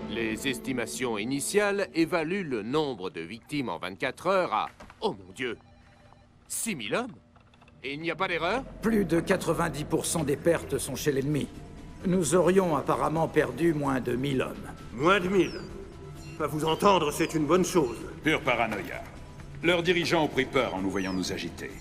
Les estimations initiales évaluent le nombre de victimes en 24 heures à... Oh mon Dieu! 6000 hommes? Et il n'y a pas d'erreur? Plus de 90% des pertes sont chez l'ennemi. Nous aurions apparemment perdu moins de 1000 hommes. Moins de 1000. À vous entendre, c'est une bonne chose. Pure paranoïa. Leurs dirigeants ont pris peur en nous voyant nous agiter.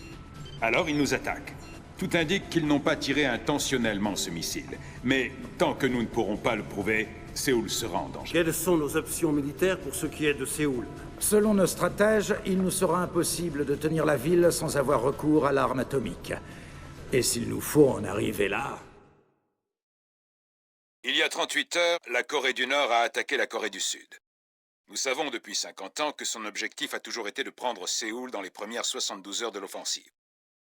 Alors ils nous attaquent. Tout indique qu'ils n'ont pas tiré intentionnellement ce missile. Mais tant que nous ne pourrons pas le prouver, Séoul sera en danger. Quelles sont nos options militaires pour ce qui est de Séoul? Selon nos stratèges, il nous sera impossible de tenir la ville sans avoir recours à l'arme atomique. Et s'il nous faut en arriver là... Il y a 38 heures, la Corée du Nord a attaqué la Corée du Sud. Nous savons depuis 50 ans que son objectif a toujours été de prendre Séoul dans les premières 72 heures de l'offensive.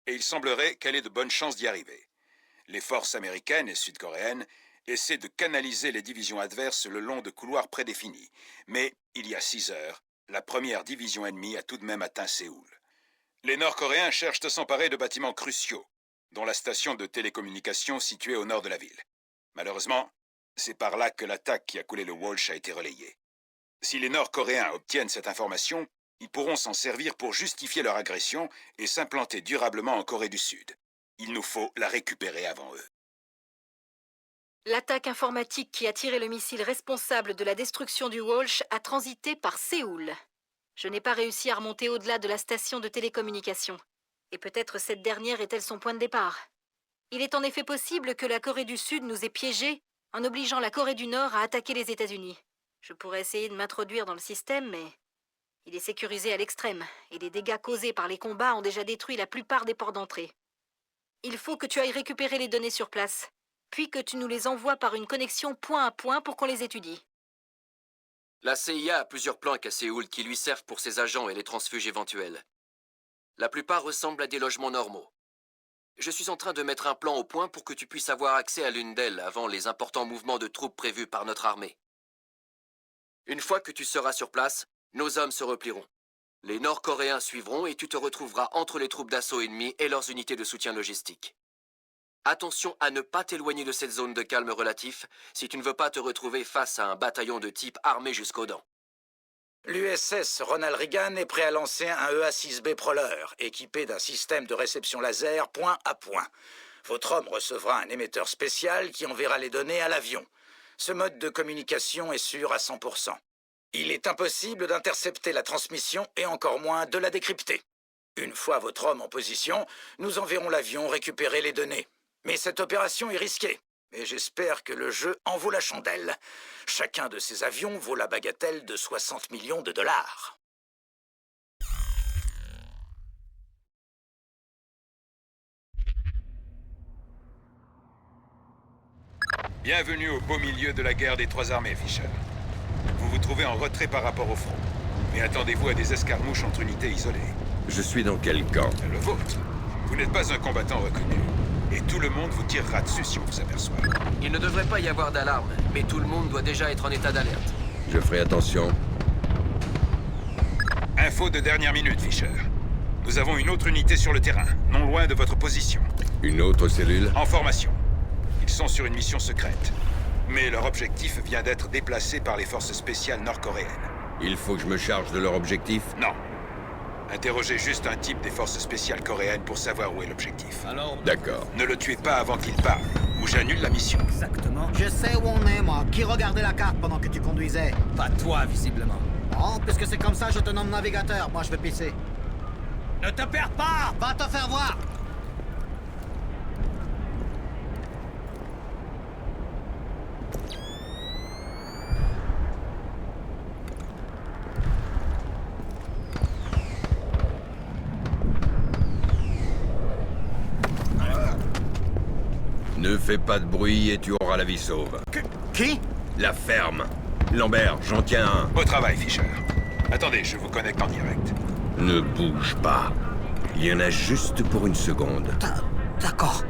Et il semblerait qu'elle ait de bonnes chances d'y arriver. Les forces américaines et sud-coréennes essaient de canaliser les divisions adverses le long de couloirs prédéfinis. Mais, il y a 6 heures, la première division ennemie a tout de même atteint Séoul. Les Nord-Coréens cherchent à s'emparer de bâtiments cruciaux, dont la station de télécommunications située au nord de la ville. Malheureusement, c'est par là que l'attaque qui a coulé le Walsh a été relayée. Si les Nord-Coréens obtiennent cette information, ils pourront s'en servir pour justifier leur agression et s'implanter durablement en Corée du Sud. Il nous faut la récupérer avant eux. L'attaque informatique qui a tiré le missile responsable de la destruction du Walsh a transité par Séoul. Je n'ai pas réussi à remonter au-delà de la station de télécommunication. Et peut-être cette dernière est-elle son point de départ. Il est en effet possible que la Corée du Sud nous ait piégés en obligeant la Corée du Nord à attaquer les États-Unis. Je pourrais essayer de m'introduire dans le système, mais il est sécurisé à l'extrême, et les dégâts causés par les combats ont déjà détruit la plupart des ports d'entrée. Il faut que tu ailles récupérer les données sur place, puis que tu nous les envoies par une connexion point à point pour qu'on les étudie. La CIA a plusieurs planques à Séoul qui lui servent pour ses agents et les transfuges éventuels. La plupart ressemblent à des logements normaux. Je suis en train de mettre un plan au point pour que tu puisses avoir accès à l'une d'elles avant les importants mouvements de troupes prévus par notre armée. Une fois que tu seras sur place, nos hommes se replieront. Les Nord-Coréens suivront et tu te retrouveras entre les troupes d'assaut ennemies et leurs unités de soutien logistique. Attention à ne pas t'éloigner de cette zone de calme relatif si tu ne veux pas te retrouver face à un bataillon de type armé jusqu'aux dents. L'USS Ronald Reagan est prêt à lancer un EA-6B Prowler, équipé d'un système de réception laser point à point. Votre homme recevra un émetteur spécial qui enverra les données à l'avion. Ce mode de communication est sûr à 100%. Il est impossible d'intercepter la transmission et encore moins de la décrypter. Une fois votre homme en position, nous enverrons l'avion récupérer les données. Mais cette opération est risquée, et j'espère que le jeu en vaut la chandelle. Chacun de ces avions vaut la bagatelle de 60 millions de dollars. Bienvenue au beau milieu de la guerre des trois armées, Fisher. Vous vous trouvez en retrait par rapport au front. Mais attendez-vous à des escarmouches entre unités isolées. Je suis dans quel camp? Le vôtre. Vous n'êtes pas un combattant reconnu. Et tout le monde vous tirera dessus si on vous aperçoit. Il ne devrait pas y avoir d'alarme, mais tout le monde doit déjà être en état d'alerte. Je ferai attention. Info de dernière minute, Fisher. Nous avons une autre unité sur le terrain, non loin de votre position. Une autre cellule? En formation. Ils sont sur une mission secrète. Mais leur objectif vient d'être déplacé par les forces spéciales nord-coréennes. Il faut que je me charge de leur objectif? Non. Interrogez juste un type des forces spéciales coréennes pour savoir où est l'objectif. Alors... D'accord. Ne le tuez pas avant qu'il parle, ou j'annule la mission. Exactement. Je sais où on est, moi. Qui regardait la carte pendant que tu conduisais? Pas toi, visiblement. Bon, puisque c'est comme ça, je te nomme navigateur. Moi, je vais pisser. Ne te perds pas! Va te faire voir! Ne fais pas de bruit et tu auras la vie sauve. Qui? La ferme. Lambert, j'en tiens un. Au travail, Fisher. Attendez, je vous connecte en direct. Ne bouge pas. Il y en a juste pour une seconde. D'accord.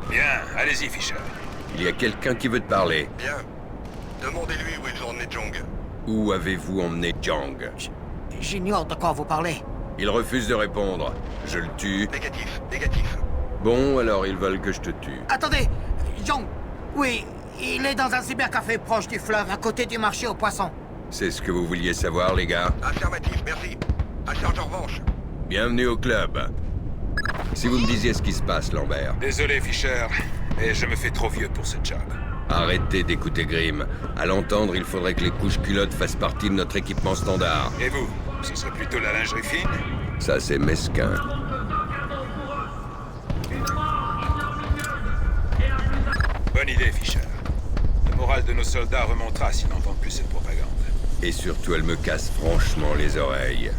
Bien, allez-y, Fisher. Il y a quelqu'un qui veut te parler. Bien. Demandez-lui où ils ont emmené Jong. Où avez-vous emmené Jang? J'ignore de quoi vous parlez. Il refuse de répondre. Je le tue. Négatif, négatif. Bon, alors ils veulent que je te tue. Attendez, Young. Oui, il est dans un cybercafé proche du fleuve, à côté du marché aux poissons. C'est ce que vous vouliez savoir, les gars? Affirmatif, merci. À charge en revanche. Bienvenue au club. Si vous me disiez ce qui se passe, Lambert. Désolé, Fisher, mais je me fais trop vieux pour ce job. Arrêtez d'écouter Grimm. À l'entendre, il faudrait que les couches culottes fassent partie de notre équipement standard. Et vous? Ce serait plutôt la lingerie fine? Ça, c'est mesquin. Bonne idée, Fisher. Le moral de nos soldats remontera s'ils n'entendent plus cette propagande. Et surtout, elle me casse franchement les oreilles.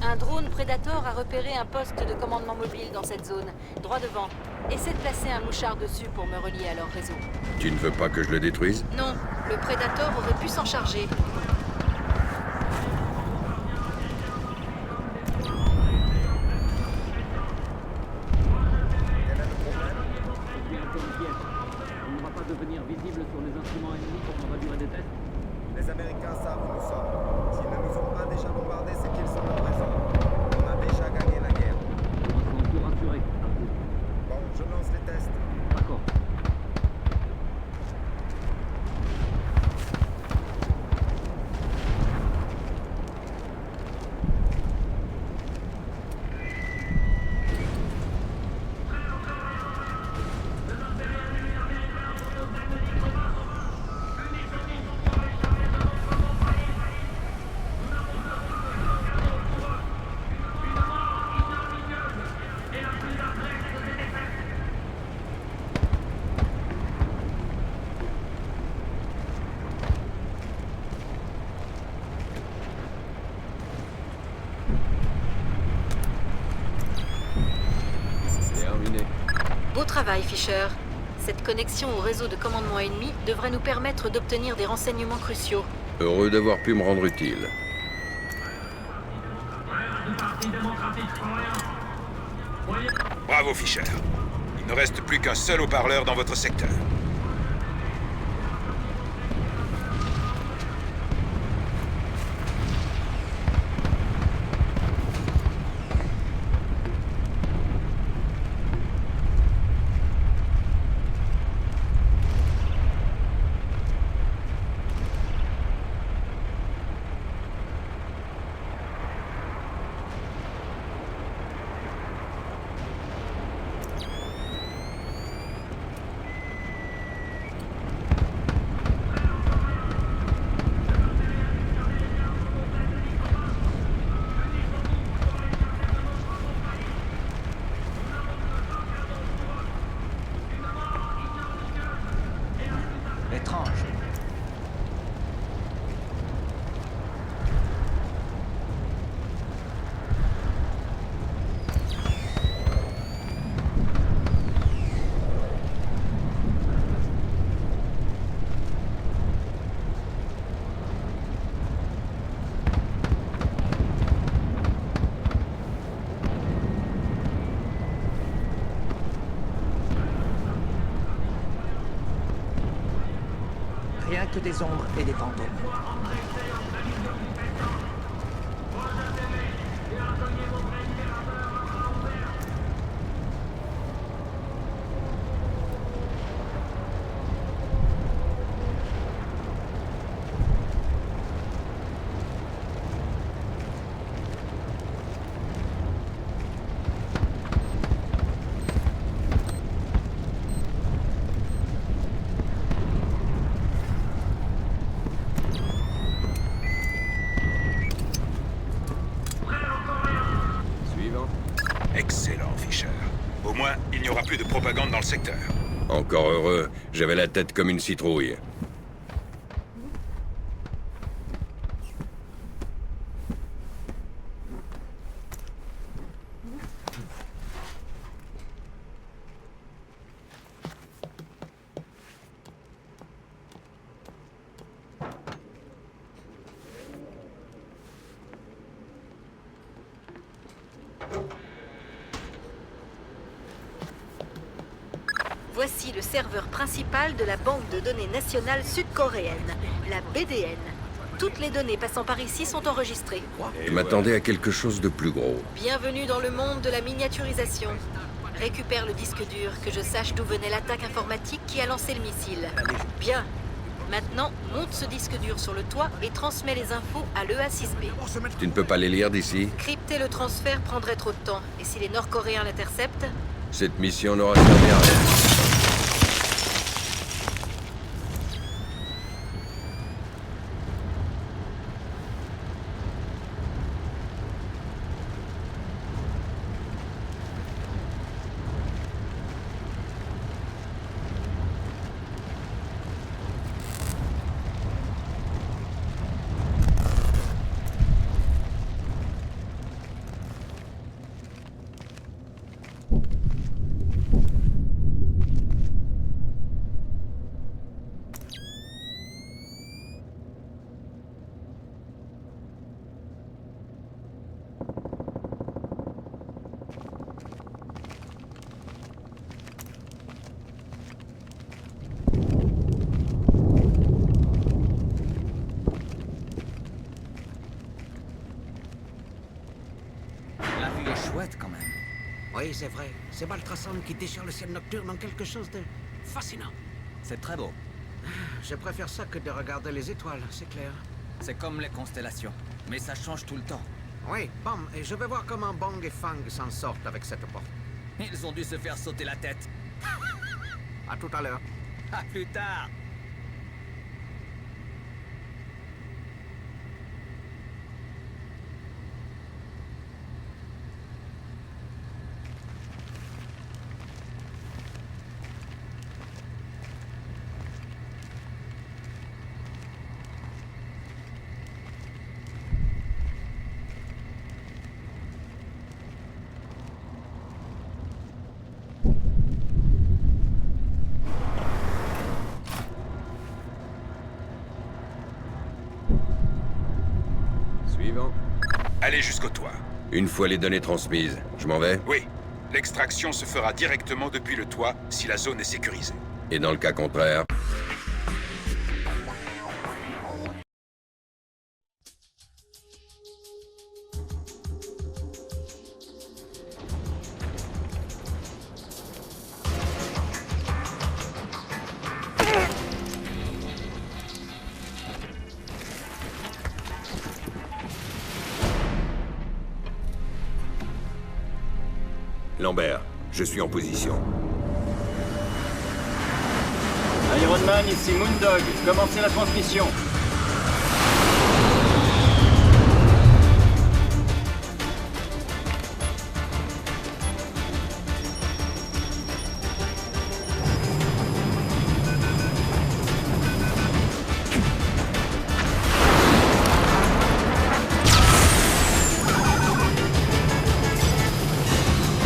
Un drone Predator a repéré un poste de commandement mobile dans cette zone, droit devant. Essaie de placer un mouchard dessus pour me relier à leur réseau. Tu ne veux pas que je le détruise? Non, le Predator aurait pu s'en charger. Les Américains savent où nous sommes. S'ils ne nous ont pas déjà bombardés, c'est qu'ils sont présents. On a déjà gagné la guerre. Bon, je lance les tests. D'accord. Terminé. Beau travail, Fisher. Cette connexion au réseau de commandement ennemi devrait nous permettre d'obtenir des renseignements cruciaux. Heureux d'avoir pu me rendre utile. Bravo, Fisher. Il ne reste plus qu'un seul haut-parleur dans votre secteur. Étrange. Rien que des ombres et des fantômes. Suivant. Excellent, Fisher. Au moins, il n'y aura plus de propagande dans le secteur. Encore heureux. J'avais la tête comme une citrouille. Voici le serveur principal de la Banque de données nationale sud-coréenne, la BDN. Toutes les données passant par ici sont enregistrées. Je m'attendais à quelque chose de plus gros. Bienvenue dans le monde de la miniaturisation. Récupère le disque dur, que je sache d'où venait l'attaque informatique qui a lancé le missile. Bien. Maintenant, monte ce disque dur sur le toit et transmets les infos à l'EA6B. Tu ne peux pas les lire d'ici? Crypter le transfert prendrait trop de temps. Et si les Nord-Coréens l'interceptent? Cette mission n'aura servi à rien. La vue est chouette quand même. Oui, c'est vrai. Ces Baltrason qui déchirent le ciel nocturne ont quelque chose de fascinant. C'est très beau. Je préfère ça que de regarder les étoiles, c'est clair. C'est comme les constellations. Mais ça change tout le temps. Oui, bon, et je vais voir comment Bong et Fang s'en sortent avec cette porte. Ils ont dû se faire sauter la tête. À tout à l'heure. À plus tard. Suivant. Allez jusqu'au toit. Une fois les données transmises, je m'en vais? Oui. L'extraction se fera directement depuis le toit si la zone est sécurisée. Et dans le cas contraire? Lambert, je suis en position. Iron Man, ici Moondog. Commencez la transmission.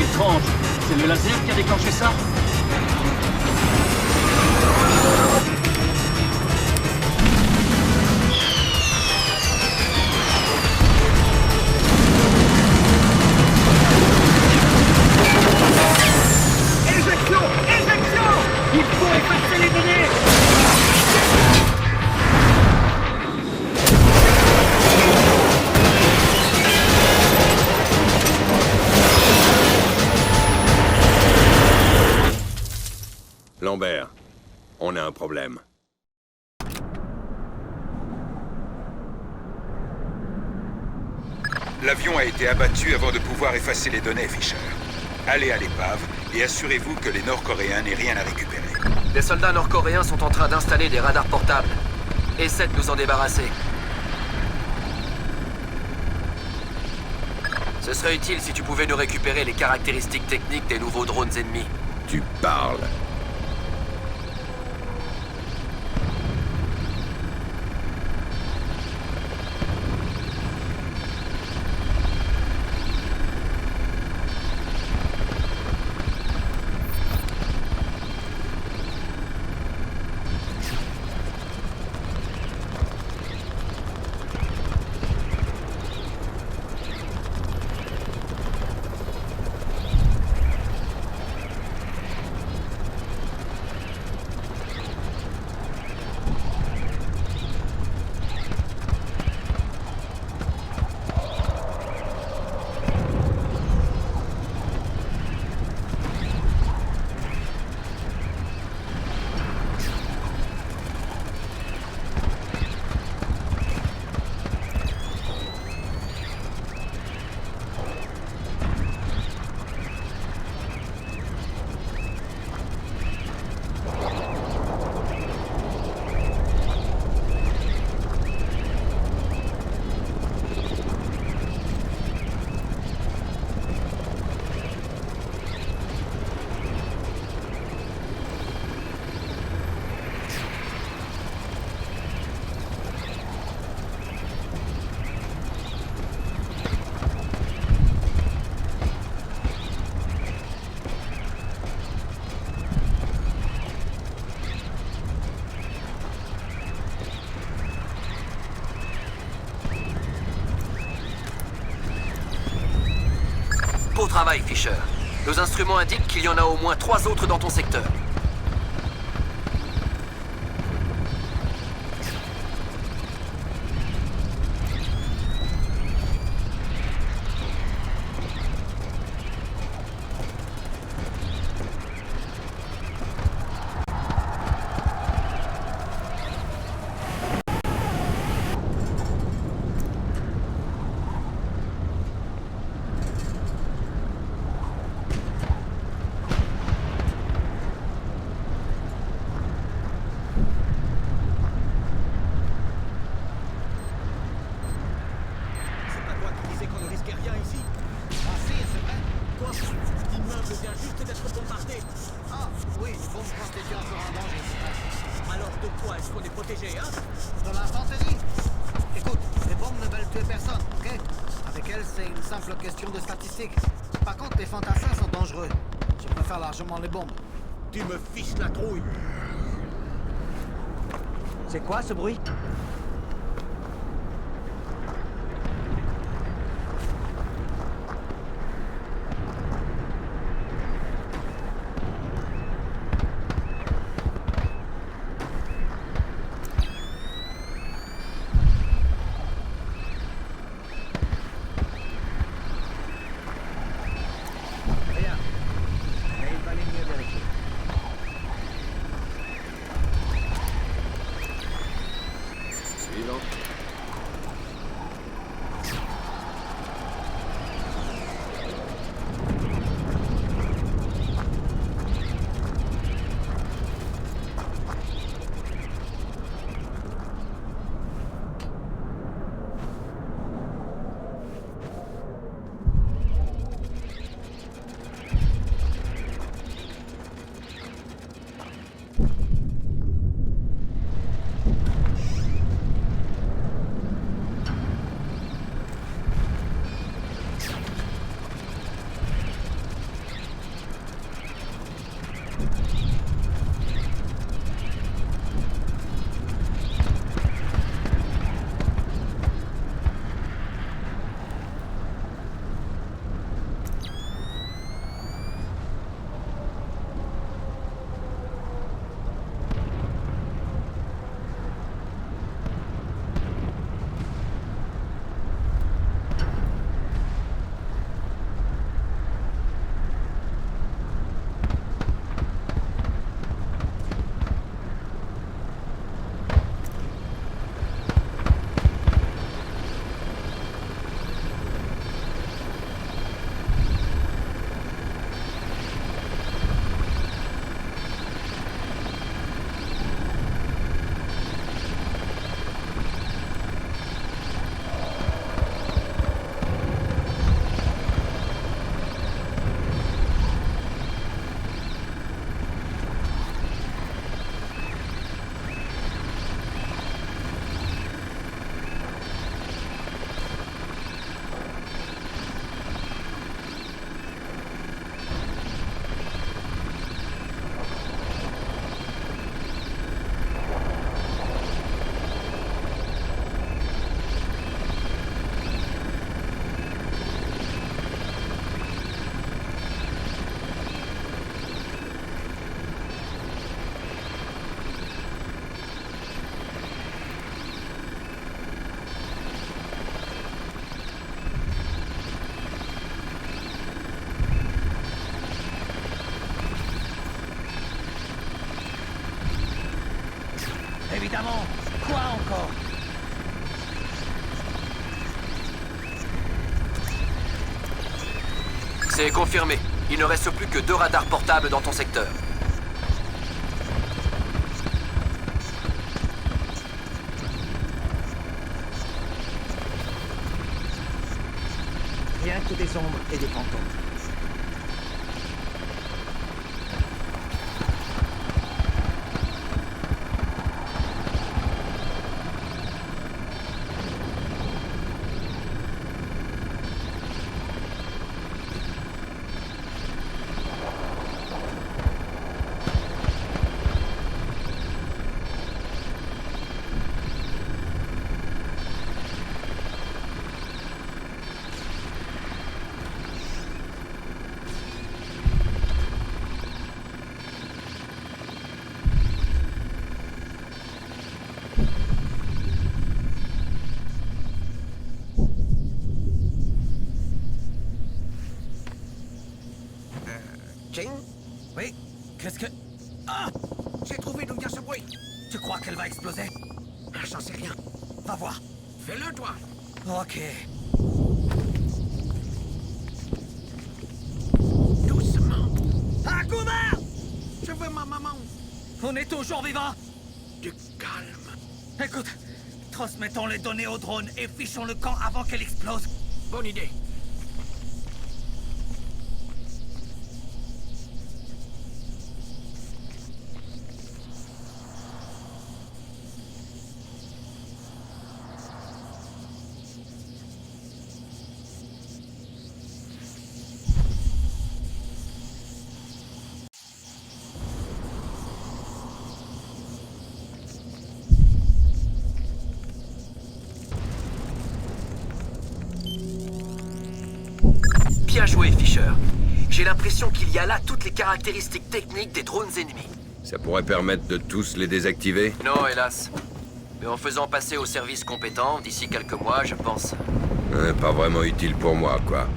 Étrange. C'est le laser qui a déclenché ça? Il faut effacer les données! Lambert, on a un problème. L'avion a été abattu avant de pouvoir effacer les données, Fisher. Allez à l'épave et assurez-vous que les Nord-Coréens n'aient rien à récupérer. Les soldats nord-coréens sont en train d'installer des radars portables. Essaie de nous en débarrasser. Ce serait utile si tu pouvais nous récupérer les caractéristiques techniques des nouveaux drones ennemis. Tu parles. Beau travail, Fisher. Nos instruments indiquent qu'il y en a au moins 3 autres dans ton secteur. Les bombes. Tu me fiches la trouille. C'est quoi ce bruit? Évidemment. Quoi encore? C'est confirmé. Il ne reste plus que 2 radars portables dans ton secteur. Rien que des ombres et des fantômes. Ching? Oui? Qu'est-ce que... Ah! J'ai trouvé d'où vient ce bruit. Tu crois qu'elle va exploser? Ah, j'en sais rien. Va voir. Fais-le, toi. Ok. Doucement. À couvert! Je veux ma maman. On est toujours vivants. Du calme. Écoute, transmettons les données au drone et fichons le camp avant qu'elle explose. Bonne idée. Bien joué, Fisher. J'ai l'impression qu'il y a là toutes les caractéristiques techniques des drones ennemis. Ça pourrait permettre de tous les désactiver? Non, hélas. Mais en faisant passer au service compétent, d'ici quelques mois, je pense... Pas vraiment utile pour moi, quoi.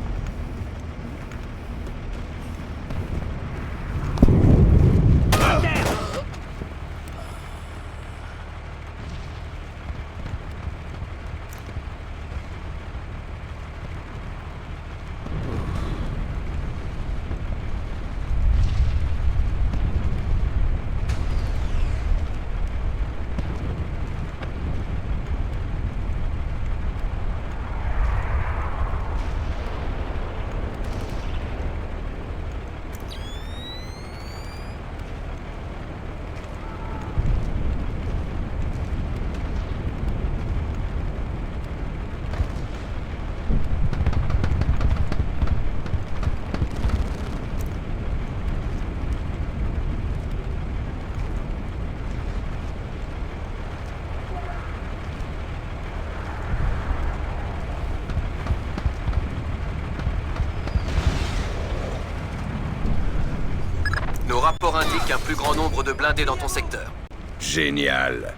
Nos rapports indiquent un plus grand nombre de blindés dans ton secteur. Génial.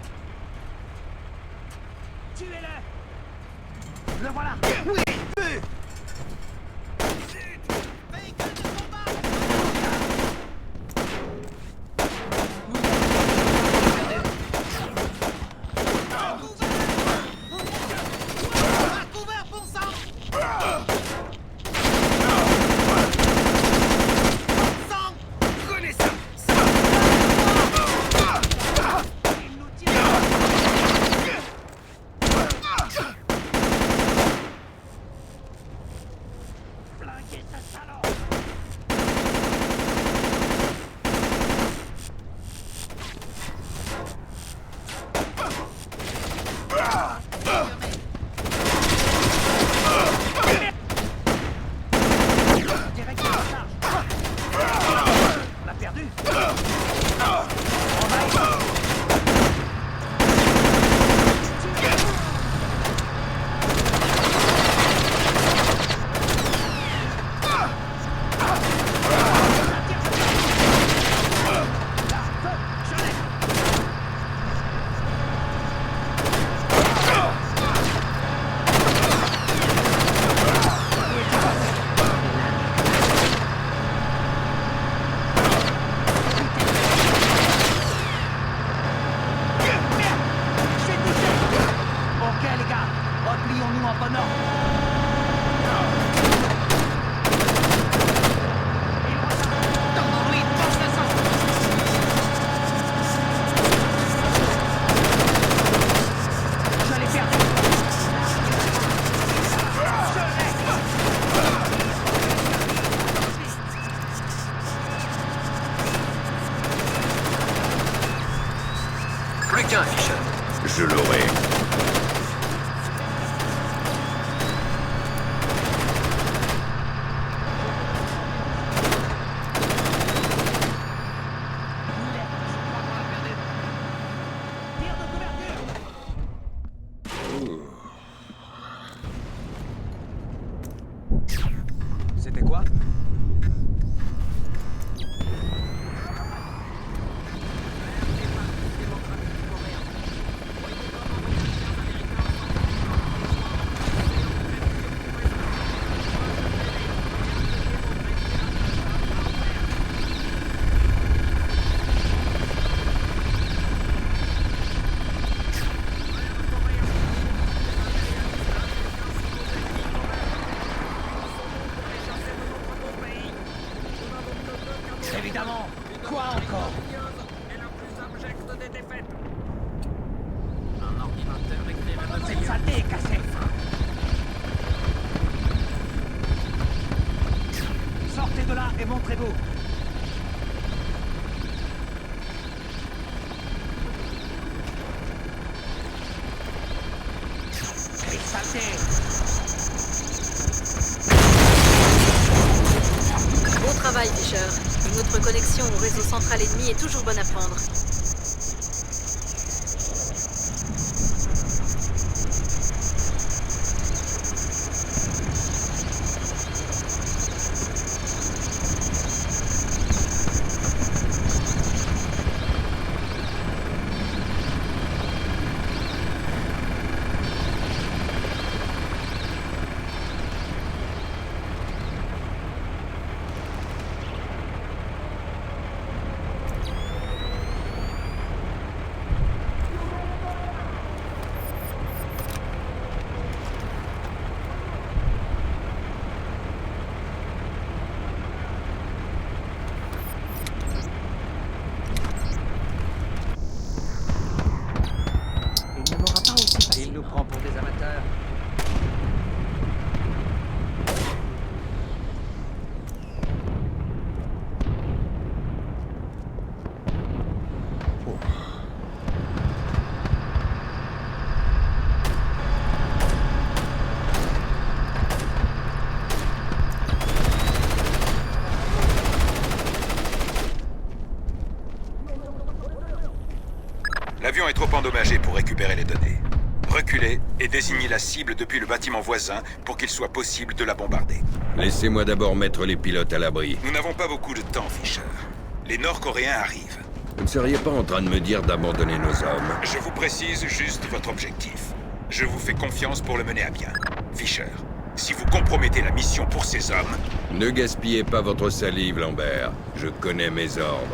Tuez-le! Le voilà! Oui! Plus qu'un, Fisher. Je l'aurai. C'était quoi? montrez-vous. Bon travail, Fisher. Une autre connexion au réseau central ennemi est toujours bonne à prendre. Il nous prend pour des amateurs. L'avion est trop endommagé pour récupérer les données. Reculez et désignez la cible depuis le bâtiment voisin pour qu'il soit possible de la bombarder. Laissez-moi d'abord mettre les pilotes à l'abri. Nous n'avons pas beaucoup de temps, Fisher. Les Nord-Coréens arrivent. Vous ne seriez pas en train de me dire d'abandonner nos hommes? Je vous précise juste votre objectif. Je vous fais confiance pour le mener à bien. Fisher, si vous compromettez la mission pour ces hommes... Ne gaspillez pas votre salive, Lambert. Je connais mes ordres.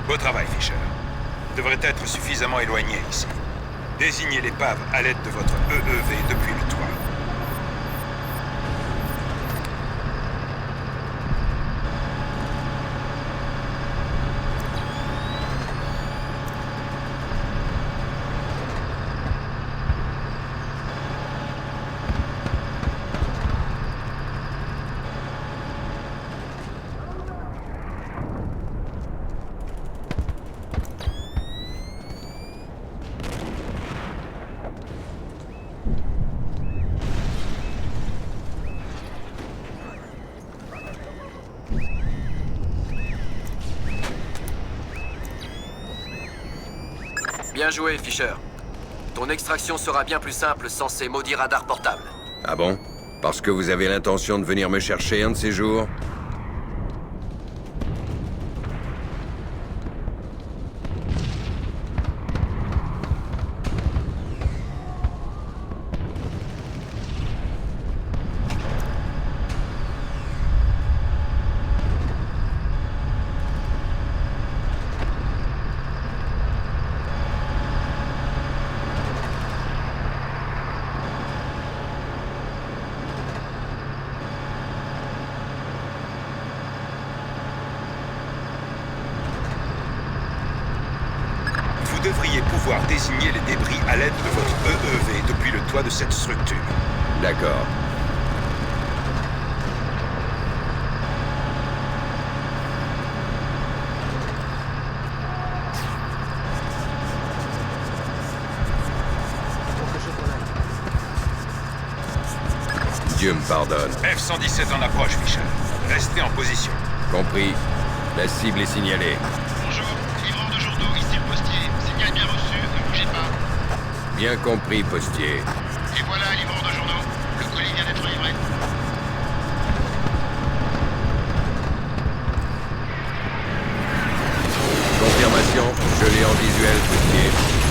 Beau travail, Fisher. Devrait être suffisamment éloigné ici. Désignez l'épave à l'aide de votre EEV depuis le toit. Bien joué, Fisher. Ton extraction sera bien plus simple sans ces maudits radars portables. Ah bon? Parce que vous avez l'intention de venir me chercher un de ces jours? Vous devriez pouvoir désigner les débris à l'aide de votre EEV depuis le toit de cette structure. D'accord. Dieu me pardonne. F-117 en approche, Fisher. Restez en position. Compris. La cible est signalée. Bonjour, livreur de journaux, ici le postier. Signal bien reçu, ne bougez pas. Bien compris, postier. Et voilà, livreur de journaux. Le colis vient d'être livré. Confirmation, je l'ai en visuel, postier.